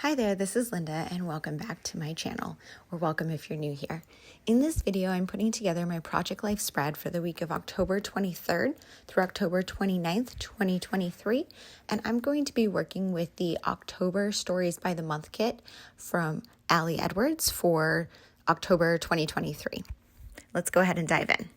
Hi there, this is Linda and welcome back to my channel, or welcome if you're new here. In this video, I'm putting together my Project Life spread for the week of October 23rd through October 29th, 2023, and I'm going to be working with the October Stories by the Month kit from Ali Edwards for October 2023. Let's go ahead and dive in.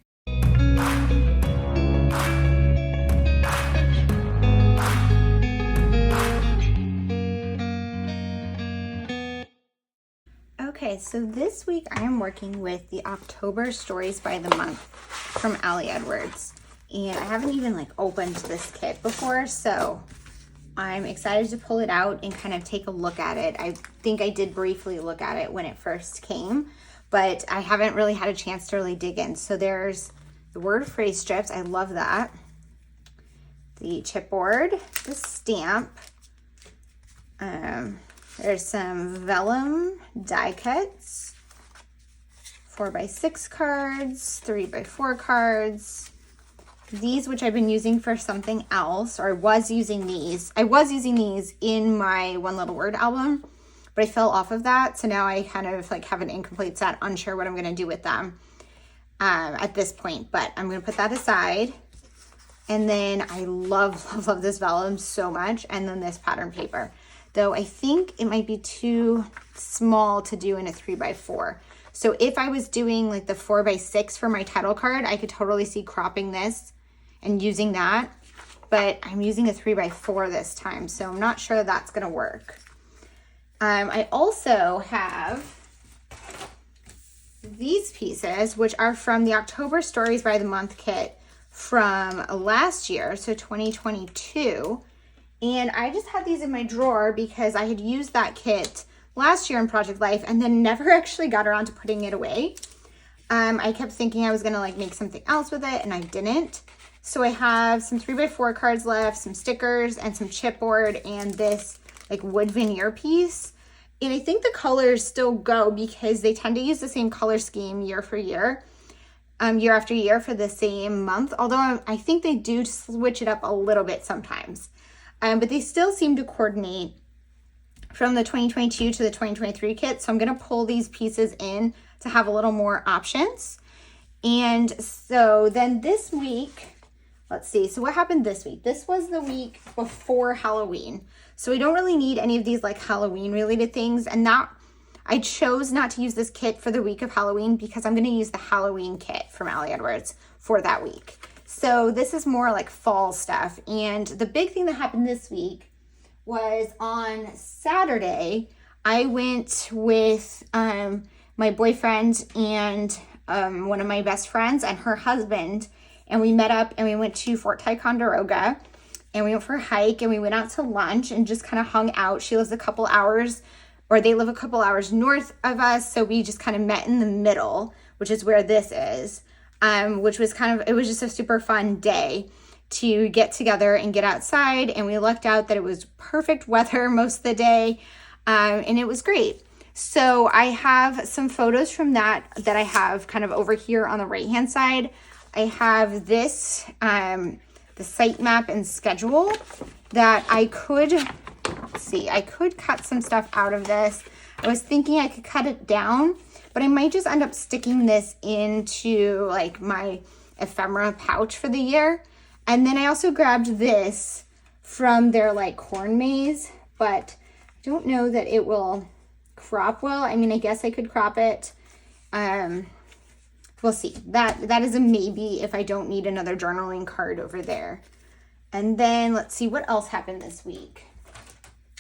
Okay, so this week I am working with the October Stories by the Month from Ali Edwards. And I haven't even opened this kit before, so I'm excited to pull it out and kind of take a look at it. I think I did briefly look at it when it first came, but I haven't really had a chance to really dig in. So there's the word phrase strips, I love that. The chipboard, the stamp, there's some vellum die cuts, 4x6 cards, 3x4 cards. These, which I've been using for something else, or I was using these in my One Little Word album, but I fell off of that. So now I kind of have an incomplete set, unsure what I'm going to do with them at this point, but I'm going to put that aside. And then I love this vellum so much. And then this pattern paper. Though I think it might be too small to do in a 3x4. So if I was doing the 4x6 for my title card, I could totally see cropping this and using that. But I'm using a 3x4 this time, so I'm not sure that's gonna work. I also have these pieces, which are from the October Stories by the Month kit from last year, so 2022. And I just had these in my drawer because I had used that kit last year in Project Life and then never actually got around to putting it away. I kept thinking I was gonna make something else with it, and I didn't. So I have some 3x4 cards left, some stickers, and some chipboard, and this wood veneer piece. And I think the colors still go because they tend to use the same color scheme year after year for the same month. Although I think they do switch it up a little bit sometimes. But they still seem to coordinate from the 2022 to the 2023 kit. So I'm going to pull these pieces in to have a little more options. And so then this week, let's see. So what happened this week? This was the week before Halloween. So we don't really need any of these Halloween related things. And that I chose not to use this kit for the week of Halloween because I'm going to use the Halloween kit from Ali Edwards for that week. So this is more fall stuff. And the big thing that happened this week was on Saturday, I went with my boyfriend and one of my best friends and her husband, and we met up and we went to Fort Ticonderoga, and we went for a hike, and we went out to lunch and just kind of hung out. She lives they live a couple hours north of us, so we just kind of met in the middle, which is where this is. Which was it was just a super fun day to get together and get outside. And we lucked out that it was perfect weather most of the day. And it was great. So I have some photos from that I have kind of over here on the right-hand side. I have this, the site map and schedule that I could, I could cut some stuff out of this. I was thinking I could cut it down, but I might just end up sticking this into my ephemera pouch for the year. And then I also grabbed this from their corn maze, but I don't know that it will crop well. I mean, I guess I could crop it. We'll see. That is a maybe if I don't need another journaling card over there. And then let's see what else happened this week.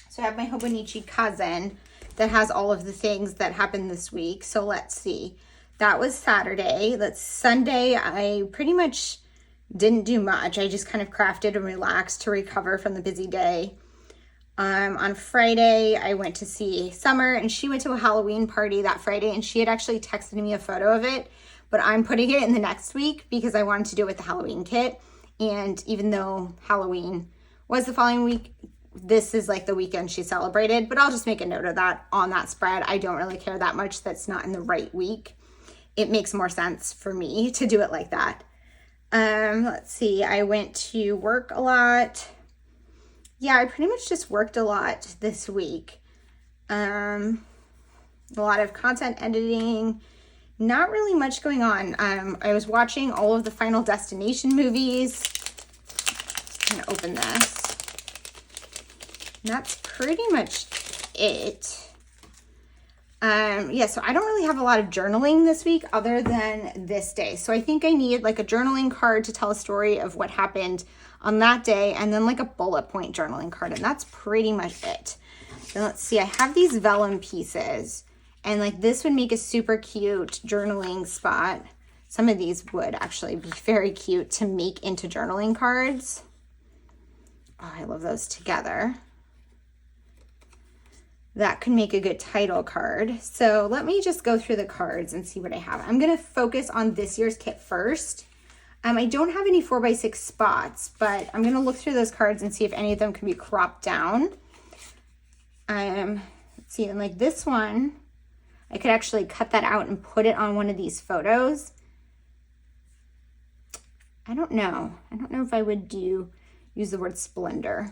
So I have my Hobonichi cousin that has all of the things that happened this week. So let's see. That was Saturday. That's Sunday. I pretty much didn't do much. I just kind of crafted and relaxed to recover from the busy day. On Friday, I went to see Summer, and she went to a Halloween party that Friday, and she had actually texted me a photo of it, but I'm putting it in the next week because I wanted to do it with the Halloween kit. And even though Halloween was the following week, this is the weekend she celebrated, but I'll just make a note of that on that spread. I don't really care that much that's not in the right week. It makes more sense for me to do it like that. Let's see. I went to work a lot. Yeah, I pretty much just worked a lot this week. A lot of content editing, not really much going on. I was watching all of the Final Destination movies. I'm gonna open this. And that's pretty much it. Yeah, so I don't really have a lot of journaling this week other than this day. So I think I need like a journaling card to tell a story of what happened on that day, and then like a bullet point journaling card, and that's pretty much it. Then let's see, I have these vellum pieces, and like this would make a super cute journaling spot. Some of these would actually be very cute to make into journaling cards. Oh, I love those together. That could make a good title card. So let me just go through the cards and see what I have. I'm gonna focus on this year's kit first. I don't have any 4x6 spots, but I'm gonna look through those cards and see if any of them can be cropped down. Let's see, and like this one, I could actually cut that out and put it on one of these photos. I don't know if I would use the word splendor.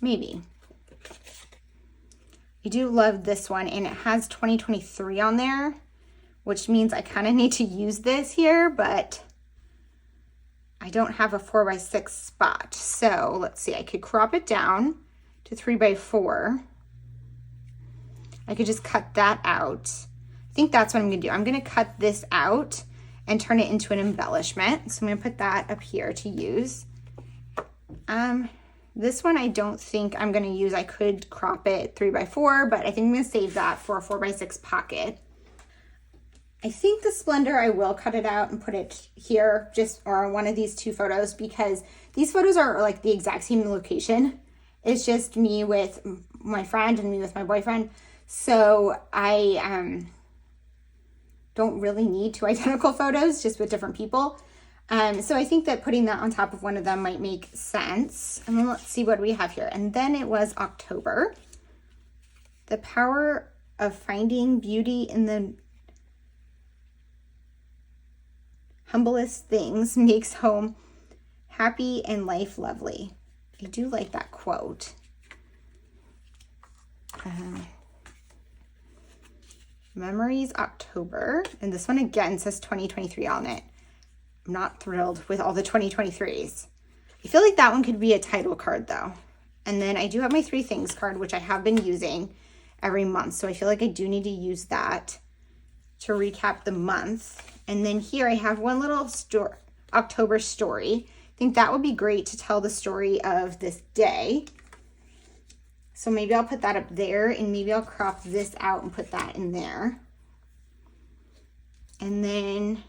Maybe. I do love this one, and it has 2023 on there, which means I kind of need to use this here, but I don't have a 4x6 spot. So let's see, I could crop it down to 3x4. I could just cut that out. I think that's what I'm gonna do. I'm gonna cut this out and turn it into an embellishment. So I'm gonna put that up here to use. This one I don't think I'm gonna use. I could crop it 3x4, but I think I'm gonna save that for a 4x6 pocket. I think the Splendor, I will cut it out and put it here, or one of these two photos, because these photos are like the exact same location. It's just me with my friend and me with my boyfriend. So I don't really need two identical photos, just with different people. So I think that putting that on top of one of them might make sense. And then let's see what we have here. And then it was October. The power of finding beauty in the humblest things makes home happy and life lovely. I do like that quote. Memories October. And this one again says 2023 on it. I'm not thrilled with all the 2023s. I feel like that one could be a title card though. And then I do have my 3 things card, which I have been using every month. So I feel like I do need to use that to recap the month. And then here I have one little October story. I think that would be great to tell the story of this day. So maybe I'll put that up there, and maybe I'll crop this out and put that in there. And then,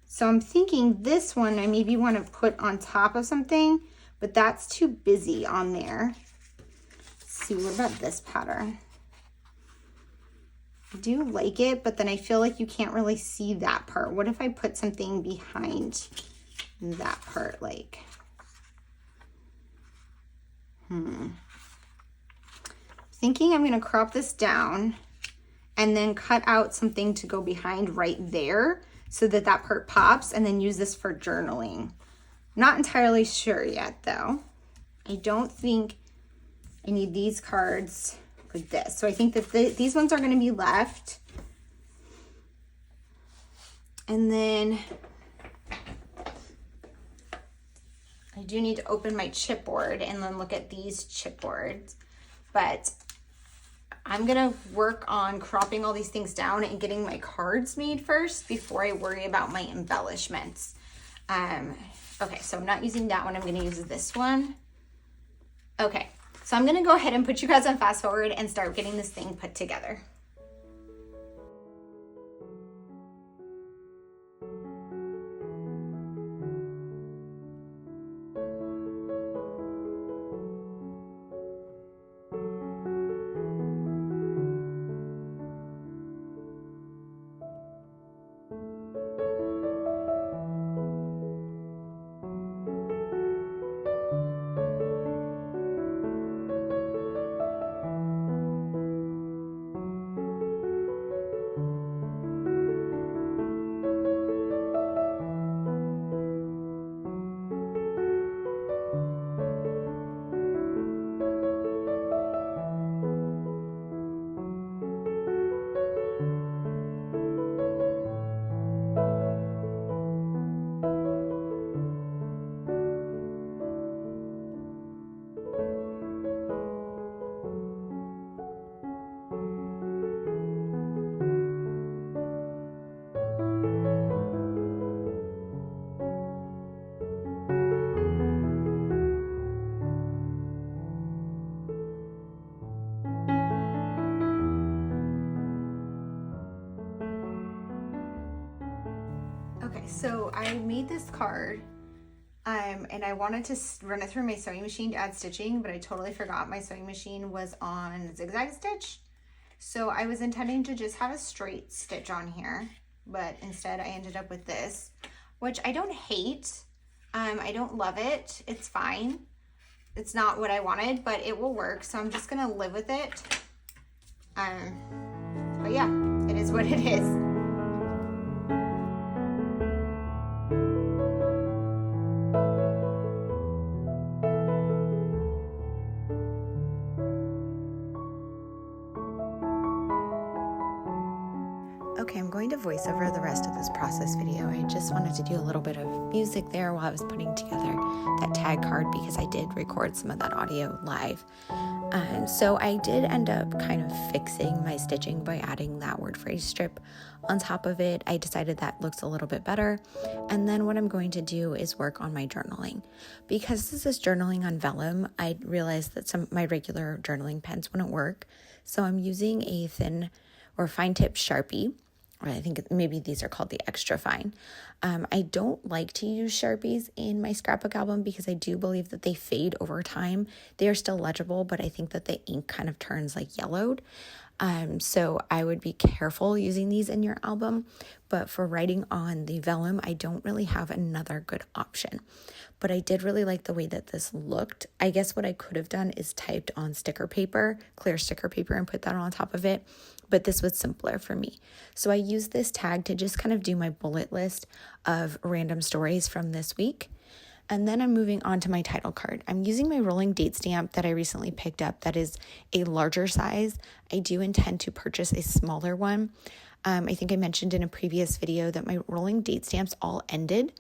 so I'm thinking this one I maybe want to put on top of something, but that's too busy on there. Let's see, what about this pattern? I do like it, but then I feel like you can't really see that part. What if I put something behind that part, like, thinking I'm gonna crop this down and then cut out something to go behind right there so that that part pops, and then use this for journaling. Not entirely sure yet though. I don't think I need these cards for this. So I think that these ones are gonna be left. And then I do need to open my chipboard and then look at these chipboards, but I'm gonna work on cropping all these things down and getting my cards made first before I worry about my embellishments. Okay, so I'm not using that one, I'm gonna use this one. Okay, so I'm gonna go ahead and put you guys on fast forward and start getting this thing put together. So I made this card and I wanted to run it through my sewing machine to add stitching, but I totally forgot my sewing machine was on zigzag stitch. So I was intending to just have a straight stitch on here, but instead I ended up with this, which I don't hate. I don't love it. It's fine. It's not what I wanted, but it will work. So I'm just gonna live with it. But yeah, it is what it is. Okay, I'm going to voice over the rest of this process video. I just wanted to do a little bit of music there while I was putting together that tag card because I did record some of that audio live. So I did end up kind of fixing my stitching by adding that word phrase strip on top of it. I decided that looks a little bit better. And then what I'm going to do is work on my journaling. Because this is journaling on vellum, I realized that some of my regular journaling pens wouldn't work. So I'm using a thin or fine tip Sharpie. Or I think maybe these are called the extra fine. I don't like to use Sharpies in my scrapbook album because I do believe that they fade over time. They are still legible, but I think that the ink kind of turns like yellowed. So I would be careful using these in your album. But for writing on the vellum, I don't really have another good option. But I did really like the way that this looked. I guess what I could have done is typed on sticker paper, clear sticker paper, and put that on top of it. But this was simpler for me. So I used this tag to just kind of do my bullet list of random stories from this week. And then I'm moving on to my title card. I'm using my rolling date stamp that I recently picked up that is a larger size. I do intend to purchase a smaller one. I think I mentioned in a previous video that my rolling date stamps all ended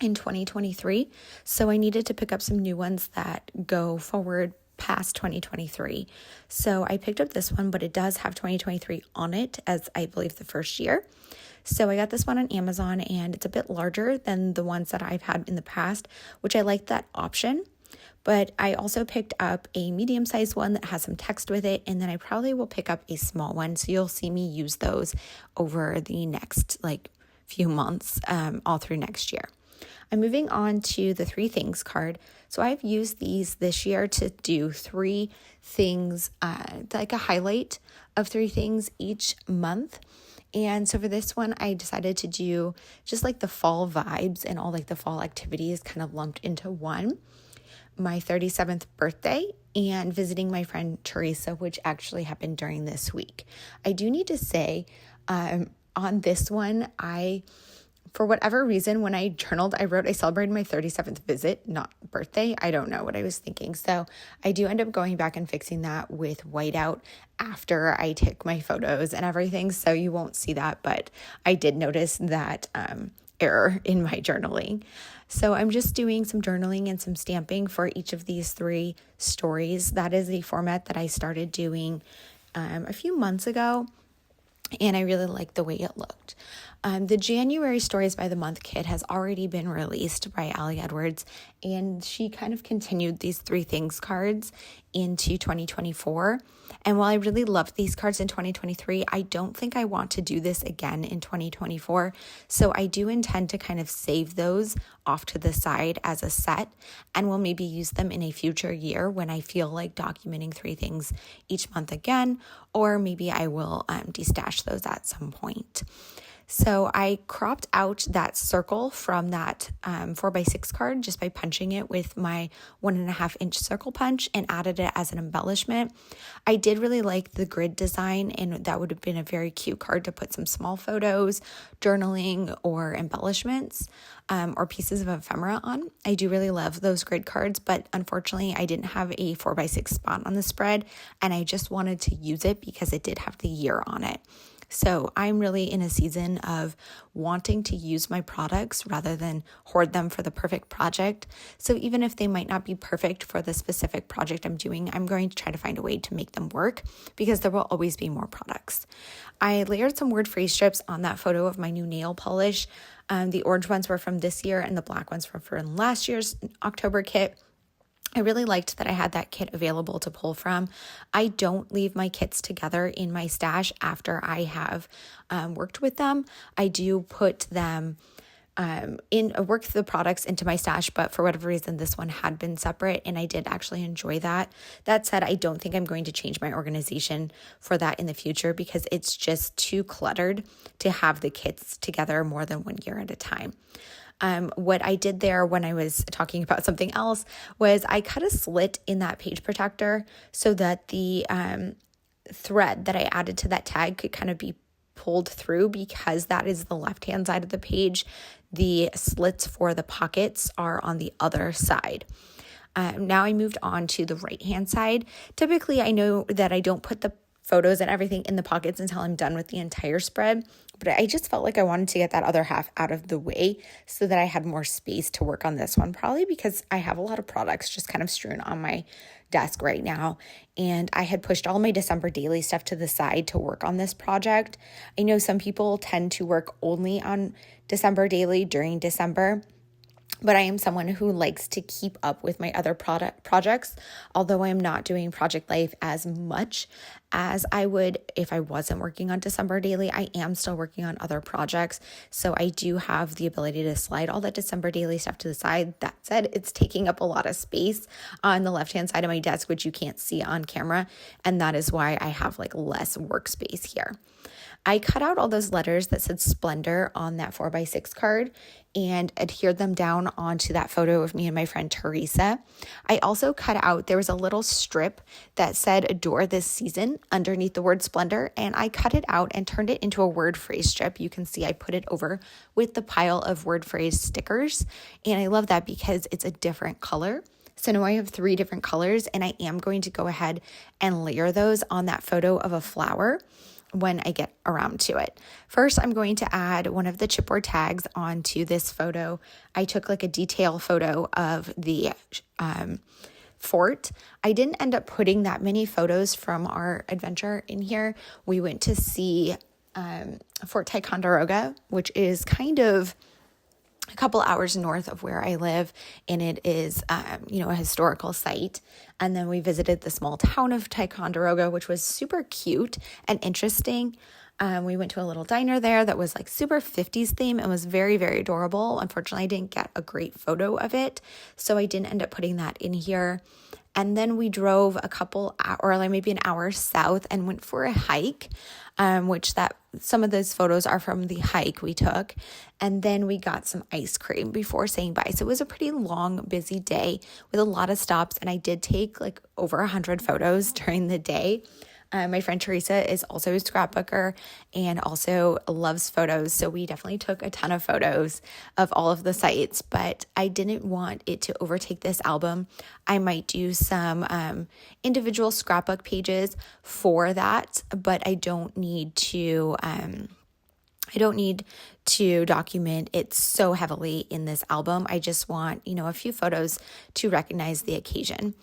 in 2023. So I needed to pick up some new ones that go forward past 2023. So I picked up this one, but it does have 2023 on it as I believe the first year. So I got this one on Amazon and it's a bit larger than the ones that I've had in the past, which I like that option. But I also picked up a medium-sized one that has some text with it, and then I probably will pick up a small one. So you'll see me use those over the next few months, all through next year. I'm moving on to the 3 things card. So I've used these this year to do 3 things, like a highlight of 3 things each month. And so for this one, I decided to do just like the fall vibes and all like the fall activities kind of lumped into one. My 37th birthday and visiting my friend Teresa, which actually happened during this week. I do need to say, on this one, for whatever reason, when I journaled, I wrote I celebrated my 37th visit, not birthday. I don't know what I was thinking. So I do end up going back and fixing that with whiteout after I took my photos and everything. So you won't see that, but I did notice that error in my journaling. So I'm just doing some journaling and some stamping for each of these 3 stories. That is the format that I started doing a few months ago. And I really liked the way it looked. The January Stories by the Month kit has already been released by Ali Edwards, and she kind of continued these 3 things cards into 2024. And while I really loved these cards in 2023, I don't think I want to do this again in 2024. So I do intend to kind of save those off to the side as a set, and will maybe use them in a future year when I feel like documenting 3 things each month again, or maybe I will destash those at some point. So I cropped out that circle from that 4x6 card just by punching it with my 1.5 inch circle punch and added it as an embellishment. I did really like the grid design, and that would have been a very cute card to put some small photos, journaling, or embellishments, or pieces of ephemera on. I do really love those grid cards, but unfortunately I didn't have a 4x6 spot on the spread, and I just wanted to use it because it did have the year on it. So I'm really in a season of wanting to use my products rather than hoard them for the perfect project. So even if they might not be perfect for the specific project I'm doing, I'm going to try to find a way to make them work because there will always be more products. I layered some word phrase strips on that photo of my new nail polish. The orange ones were from this year and the black ones were from last year's October kit. I really liked that I had that kit available to pull from. I don't leave my kits together in my stash after I have worked with them. I do put them work the products into my stash, but for whatever reason, this one had been separate and I did actually enjoy that. That said, I don't think I'm going to change my organization for that in the future because it's just too cluttered to have the kits together more than 1 year at a time. What I did there when I was talking about something else was I cut a slit in that page protector so that the thread that I added to that tag could kind of be pulled through because that is the left-hand side of the page. The slits for the pockets are on the other side. Now I moved on to the right-hand side. Typically, I know that I don't put the photos and everything in the pockets until I'm done with the entire spread, but I just felt like I wanted to get that other half out of the way so that I had more space to work on this one, probably because I have a lot of products just kind of strewn on my desk right now, and I had pushed all my December daily stuff to the side to work on this project. I know some people tend to work only on December daily during December, but I am someone who likes to keep up with my other projects, although I am not doing Project Life as much as I would if I wasn't working on December daily. I am still working on other projects, so I do have the ability to slide all that December daily stuff to the side. That said, it's taking up a lot of space on the left-hand side of my desk, which you can't see on camera, and that is why I have like less workspace here. I cut out all those letters that said Splendor on that 4x6 card and adhered them down onto that photo of me and my friend Teresa. I also cut out, there was a little strip that said Adore This Season underneath the word Splendor, and I cut it out and turned it into a word phrase strip. You can see I put it over with the pile of word phrase stickers, and I love that because it's a different color. So now I have 3 different colors, and I am going to go ahead and layer those on that photo of a flower when I get around to it. First, I'm going to add one of the chipboard tags onto this photo. I took like a detail photo of the fort. I didn't end up putting that many photos from our adventure in here. We went to see Fort Ticonderoga, which is kind of a couple hours north of where I live, and it is, a historical site. And then we visited the small town of Ticonderoga, which was super cute and interesting. We went to a little diner there that was like super 50s theme and was very, very adorable. Unfortunately, I didn't get a great photo of it, so I didn't end up putting that in here. And then we drove maybe an hour south and went for a hike, some of those photos are from the hike we took. And then we got some ice cream before saying bye. So it was a pretty long, busy day with a lot of stops. And I did take like over 100 photos during the day. My friend Teresa is also a scrapbooker and also loves photos. So we definitely took a ton of photos of all of the sites, but I didn't want it to overtake this album. I might do some individual scrapbook pages for that, but I don't need to document it so heavily in this album. I just want, a few photos to recognize the occasion.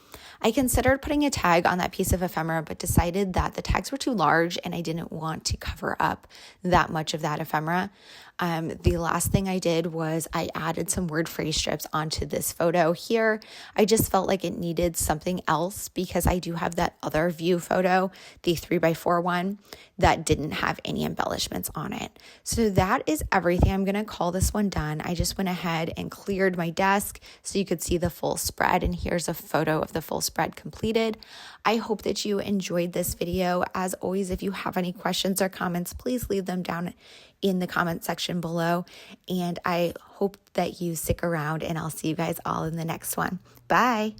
I considered putting a tag on that piece of ephemera, but decided that the tags were too large and I didn't want to cover up that much of that ephemera. The last thing I did was I added some word phrase strips onto this photo here. I just felt like it needed something else because I do have that other view photo, the 3x4 one, that didn't have any embellishments on it. So that is everything. I'm going to call this one done. I just went ahead and cleared my desk so you could see the full spread, and here's a photo of the full spread completed. I hope that you enjoyed this video. As always, if you have any questions or comments, please leave them down in the comment section below, and I hope that you stick around, and I'll see you guys all in the next one. Bye.